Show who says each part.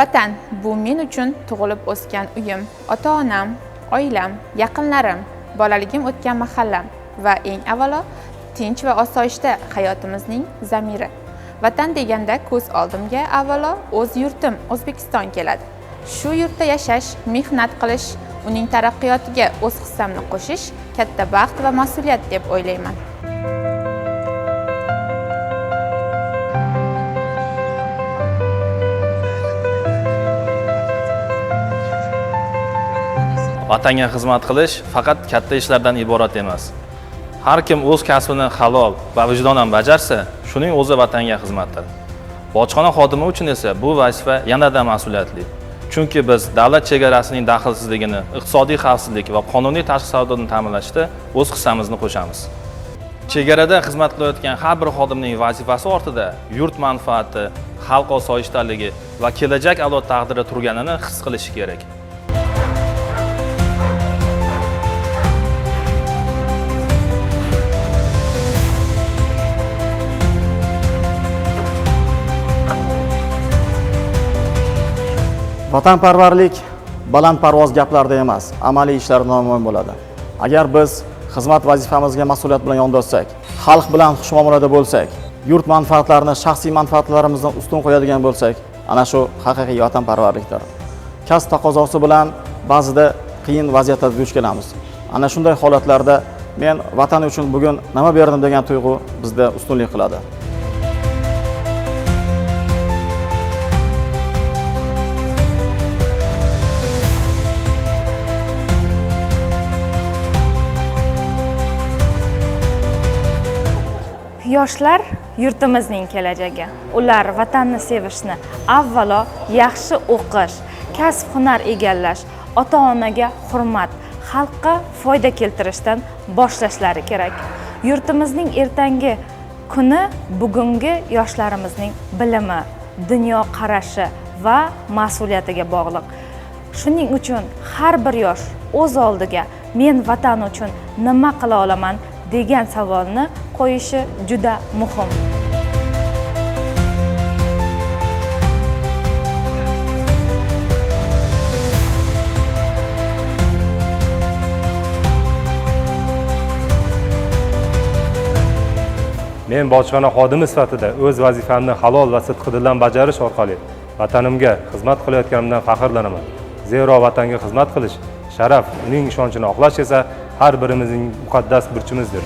Speaker 1: Vatan bu men uchun tug'ilib o'sgan uyim, ota-onam, oilam, yaqinlarim, bolaligim o'tgan mahallam va eng avvalo tinch va osoyishta hayotimizning zamiri. Vatan deganda ko'z oldimga avvalo o'z yurtim O'zbekiston keladi. Shu yurtda yashash, mehnat qilish, uning taraqqiyotiga o'z hissamni qo'shish katta baxt va mas'uliyat deb o'ylayman.
Speaker 2: Vatanga xizmat qilish faqat katta ishlardan iborat emas. Har kim o'z kasbini halol va vijdonan bajarsa, shuning o'zi vatanga xizmatdir. Bojxona xodimi uchun esa bu vazifa yanada mas'uliyatli. Chunki biz davlat chegarasining daxlsizligini, iqtisodiy xavfsizlik va qonuniy tashqi savdoni ta'minlashda o'z hissamizni qo'shamiz. Chegarada xizmat qilayotgan har bir xodimning vazifasi ortida yurt manfaati, xalq osoyishtaligi va kelajak avlod taqdiri turganini his qilishi kerak.
Speaker 3: Vatanparvarlik balandparvoz gaplarda emas, amaliy ishlarda namoyon bo'ladi. Agar biz xizmat vazifamizga mas'uliyat bilan yondashsak, xalq bilan xushmuomalada bo'lsak, yurt manfaatlarini shaxsiy manfaatlarimizdan ustun qo'yadigan bo'lsak, ana shu haqiqiy vatanparvarlikdir. Kasb taqozosi bilan ba'zida qiyin vaziyatlarga duch kelamiz. Ana shunday holatlarda men vatan uchun bugun nima berdim degan tuyg'u bizda ustunlik qiladi.
Speaker 4: Yoshlar yurtimizning kelajagi. Ular vatanni sevishni, avvalo yaxshi o'qish, kasb-hunar egallash, ota-onaga hurmat, xalqqa foyda keltirishdan boshlashlari kerak. Yurtimizning ertangi kuni bugungi yoshlarimizning bilimi, dunyo qarashi va mas'uliyatiga bog'liq. Shuning uchun har bir yosh o'z oldiga men vatan uchun nima qila olaman degan savolni qo'yishi juda muhim.
Speaker 5: Men bojxona xodimi sifatida o'z vazifamni halol va sidqidildan bajarish orqali vatanimga xizmat qilayotganimdan faxrlanaman. Zero vatanga xizmat qilish sharaf, uning ishonchini oqlash esa har birimizning muqaddas burchimizdir.